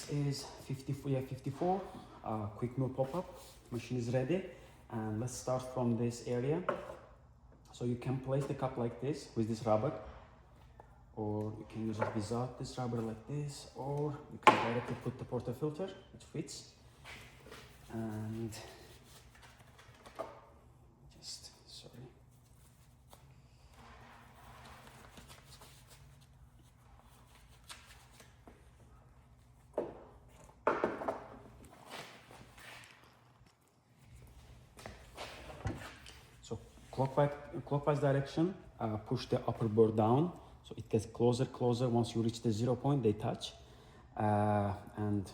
this is 54, quick mill pop-up. Machine is ready, and let's start from this area. So you can place the cup like this with this rubber, or you can use it without this rubber like this, or you can directly put the portafilter, it fits. And just, sorry. So clockwise direction, push the upper burr down, so it gets closer. Once you reach the 0 point, they touch. And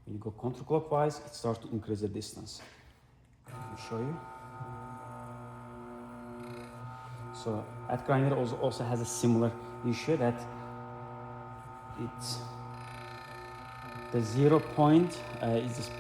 when you go counterclockwise, it starts to increase the distance. Let me show you. So that grinder also has a similar issue, that it's the 0 point is just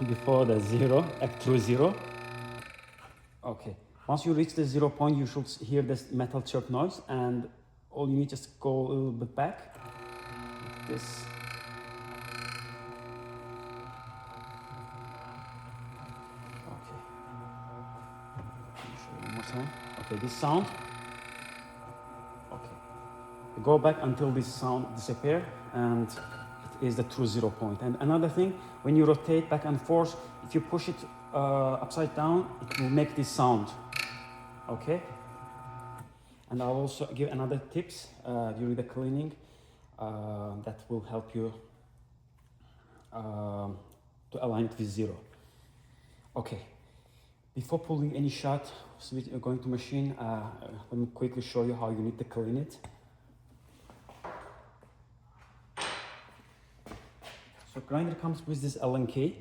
before the zero, through zero. Okay, once you reach the 0 point, you should hear this metal chirp noise, and all you need just go a little bit back, like this. Okay, let me show you one more time. Okay, this sound. Okay, you go back until this sound disappears, and it is the true 0 point. And another thing, when you rotate back and forth, if you push it upside down, it will make this sound. Okay, and I'll also give another tips during the cleaning that will help you to align it with 0. Okay, before pulling any shot, going to machine, let me quickly show you how you need to clean it. So grinder comes with this Allen key.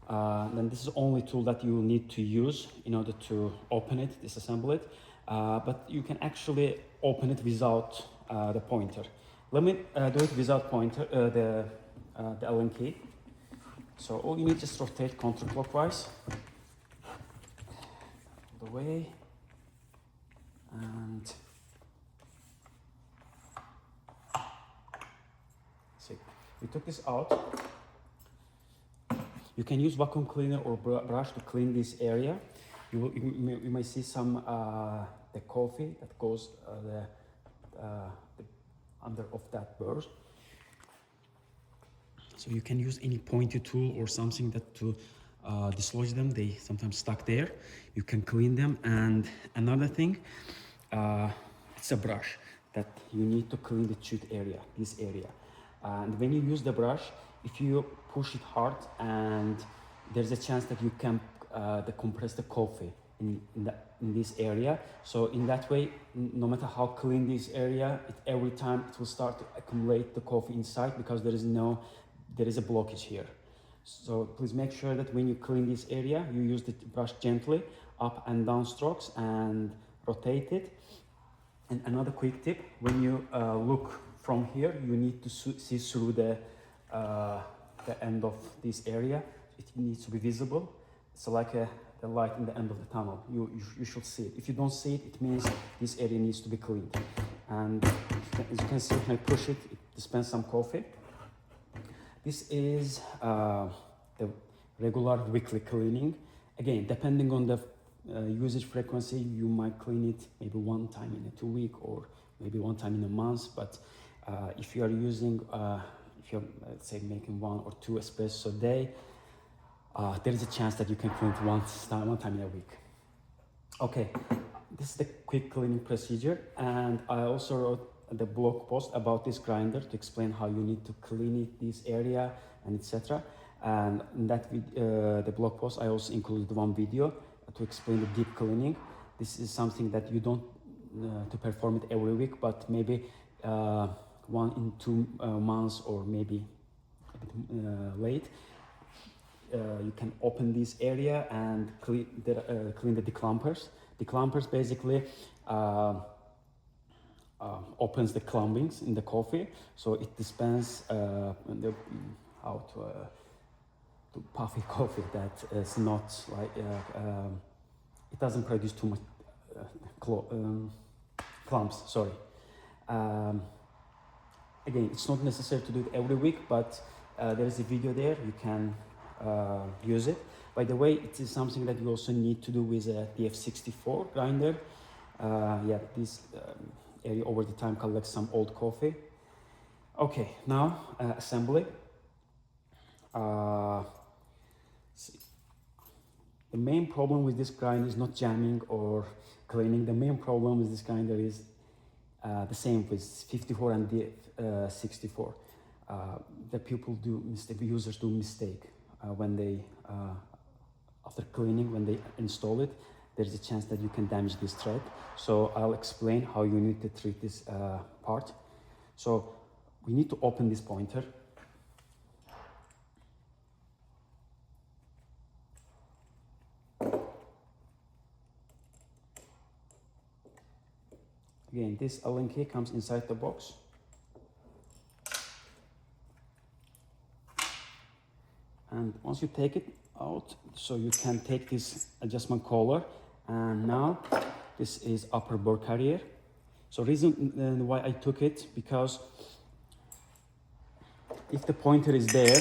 Then this is the only tool that you need to use in order to open it, disassemble it. But you can actually open it without the pointer. Let me do it without pointer, the Allen key. So all you need is just rotate counterclockwise all the way, and see, we took this out. You can use vacuum cleaner or brush to clean this area. You may see some the coffee that goes under of that burr. So you can use any pointy tool or something that to dislodge them. They sometimes stuck there. You can clean them. And another thing, it's a brush that you need to clean the chute area, this area. And when you use the brush, if you push it hard, and there's a chance that you can compress the coffee in this area. So in that way, no matter how clean this area, every time it will start to accumulate the coffee inside, because there is a blockage here. So please make sure that when you clean this area, you use the brush gently, up and down strokes, and rotate it. And another quick tip, when you look from here, you need to see through the end of this area. It needs to be visible. It's like the light in the end of the tunnel. You should see it. If you don't see it, it means this area needs to be cleaned. And as you can see, when I push it, it dispenses some coffee. This is the regular weekly cleaning. Again, depending on the usage frequency, you might clean it maybe one time in a 2 week, or maybe one time in a month. But if you are using, if you're, let's say, making 1 or 2 espressos a day, there is a chance that you can clean it one time in a week. Okay, this is the quick cleaning procedure, and I also wrote the blog post about this grinder to explain how you need to clean it, this area, and etc. And in that the blog post, I also included one video to explain the deep cleaning. This is something that you don't to perform it every week, but maybe 1 in 2 months, or maybe a bit late. You can open this area and clean the declumpers. Declumpers basically opens the clumpings in the coffee, so it dispenses how to puffy coffee that is not like it doesn't produce too much clumps. Sorry. Again, it's not necessary to do it every week, but There is a video there, you can use it. By the way, it is something that you also need to do with a DF64 grinder. Yeah, this area over the time collects some old coffee. Okay, now assembly. See. The main problem with this grinder is not jamming or cleaning. The main problem with this grinder is the same with 54 and DF64. The people do mistake, the users do mistake when they after cleaning, when they install it, there's a chance that you can damage this thread. So I'll explain how you need to treat this part. So we need to open this pointer. Again, this Allen key comes inside the box. And once you take it out, so you can take this adjustment collar, and now this is upper bore carrier. So reason why I took it, because if the pointer is there,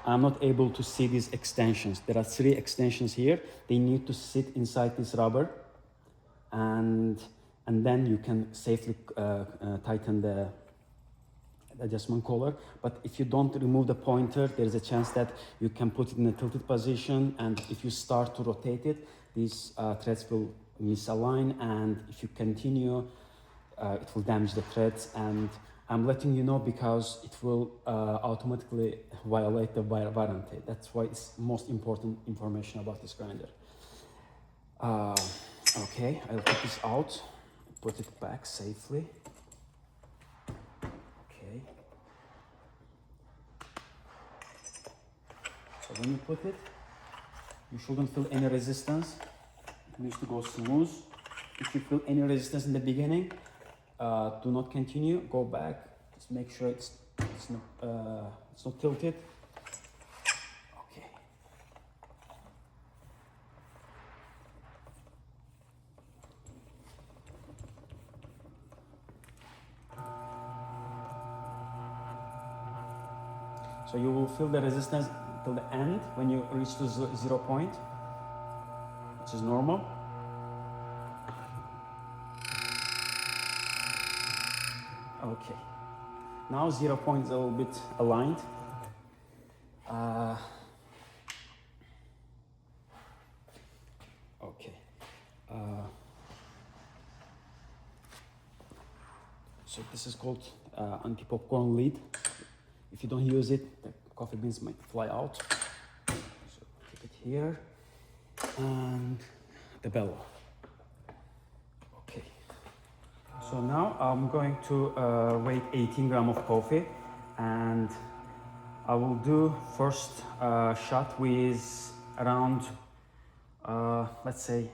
I'm not able to see these extensions. There are 3 extensions here. They need to sit inside this rubber, and then you can safely tighten the adjustment collar. But if you don't remove the pointer, there's a chance that you can put it in a tilted position, and if you start to rotate it, these threads will misalign, and if you continue, it will damage the threads. And I'm letting you know because it will automatically violate the warranty. That's why it's most important information about this grinder. Okay, I'll take this out, put it back safely. Okay. So when you put it, you shouldn't feel any resistance. It needs to go smooth. If you feel any resistance in the beginning, do not continue. Go back. Just make sure it's not tilted. Okay. So you will feel the resistance till the end when you reach to 0 point, which is normal. Okay. Now 0 point is a little bit aligned. Okay. So this is called anti-popcorn lid. If you don't use it, the coffee beans might fly out. So keep it here, and the bellow. Okay. So now I'm going to weigh 18 grams of coffee, and I will do first shot with around, let's say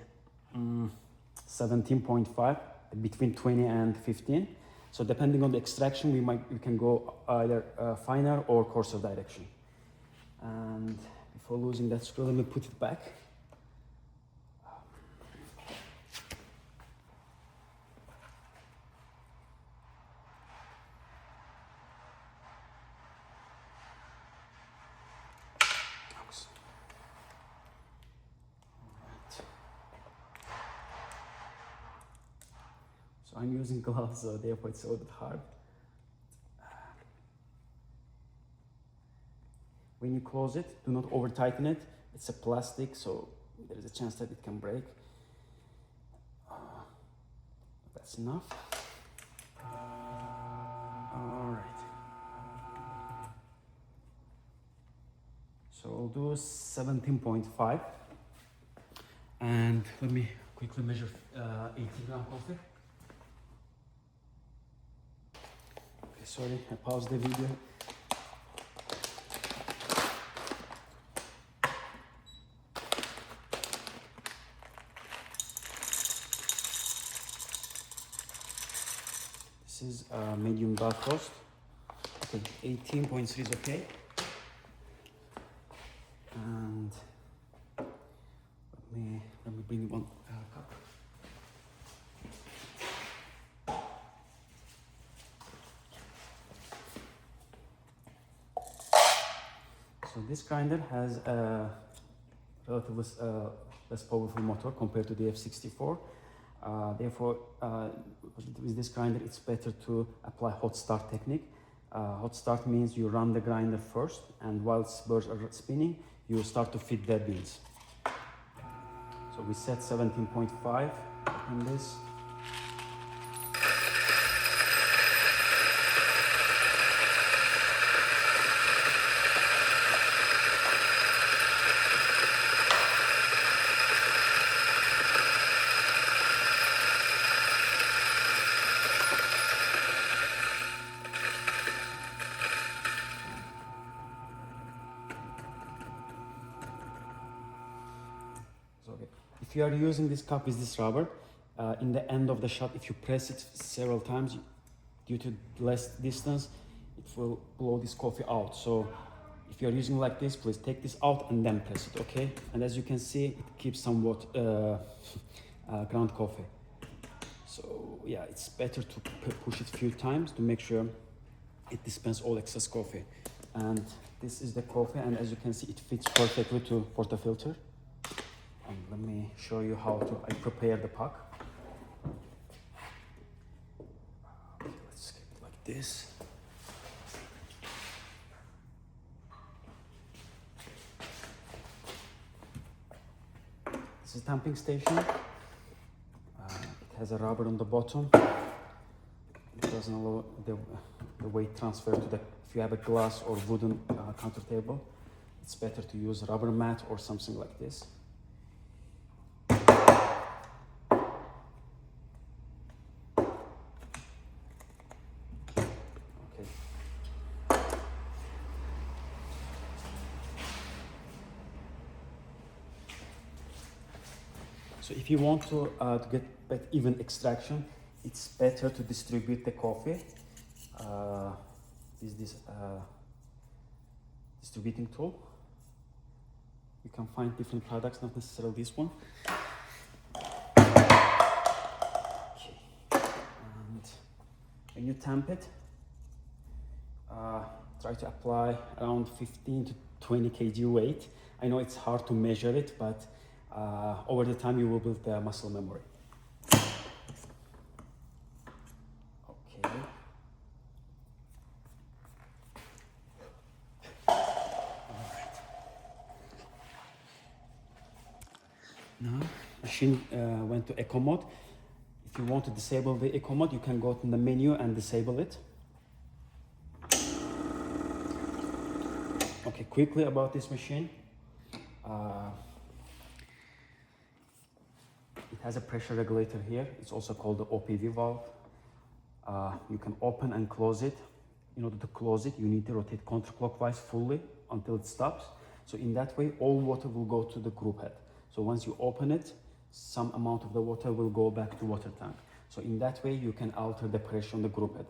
17.5, between 20 and 15. So depending on the extraction, we can go either finer or coarser direction. And before losing that screw, let me put it back. So I'm using gloves, so therefore it's a little bit hard. When you close it, do not over tighten it. It's a plastic, so there is a chance that it can break. That's enough. All right. So I'll do 17.5. And let me quickly measure 18 gram coffee. Okay, sorry, I paused the video. This is medium dark roast. Okay, 18.3 is okay. And let me bring one cup. So this grinder has a relatively less powerful motor compared to the F64. Therefore, with this grinder, it's better to apply hot start technique. Hot start means you run the grinder first, and whilst burrs are spinning, you start to feed the beans. So we set 17.5 in this. Okay. If you are using this cup with this rubber, in the end of the shot, if you press it several times, due to less distance, it will blow this coffee out. So if you are using like this, please take this out and then press it, okay? And as you can see, it keeps somewhat ground coffee. So yeah, it's better to push it a few times to make sure it dispenses all excess coffee. And this is the coffee, and as you can see, it fits perfectly to portafilter. And let me show you how I prepare the puck. Okay, let's keep it like this. This is tamping station. It has a rubber on the bottom. It doesn't allow the weight transfer to the. If you have a glass or wooden counter table, it's better to use a rubber mat or something like this. So if you want to get even extraction, it's better to distribute the coffee. This distributing tool. You can find different products, not necessarily this one. Okay. And when you tamp it, try to apply around 15 to 20 kg weight. I know it's hard to measure it, but over the time you will build the muscle memory. Okay. Alright. Now machine went to eco mode. If you want to disable the eco mode, you can go to the menu and disable it. Okay, quickly about this machine. It has a pressure regulator here. It's also called the OPV valve. You can open and close it. In order to close it, you need to rotate counterclockwise fully until it stops. So in that way, all water will go to the group head. So once you open it, some amount of the water will go back to water tank. So in that way, you can alter the pressure on the group head.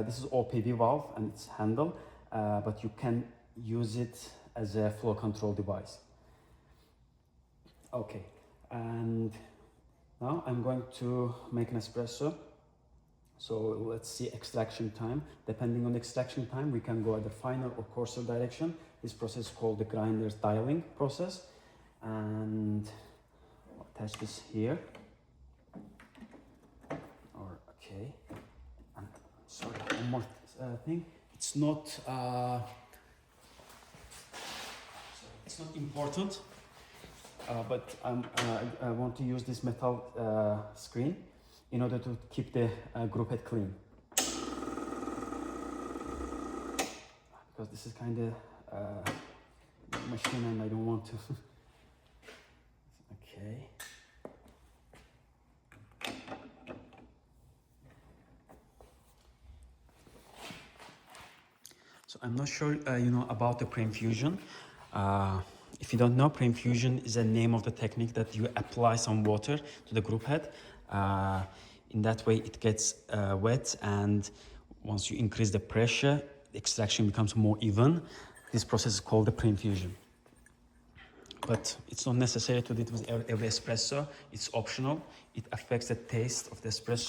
This is OPV valve and it's handle, but you can use it as a flow control device. Okay, and now I'm going to make an espresso. So let's see extraction time. Depending on extraction time, we can go either finer or coarser direction. This process is called the grinder's dialing process. And I'll attach this here. Okay. And sorry, one more thing. It's not important, but I want to use this metal screen in order to keep the group head clean. Because this is kind of machine and I don't want to. Okay. So I'm not sure you know about the pre-infusion. If you don't know, pre-infusion is a name of the technique that you apply some water to the group head. In that way it gets wet, and once you increase the pressure, the extraction becomes more even. This process is called the pre-infusion. But it's not necessary to do it with every espresso. It's optional. It affects the taste of the espresso.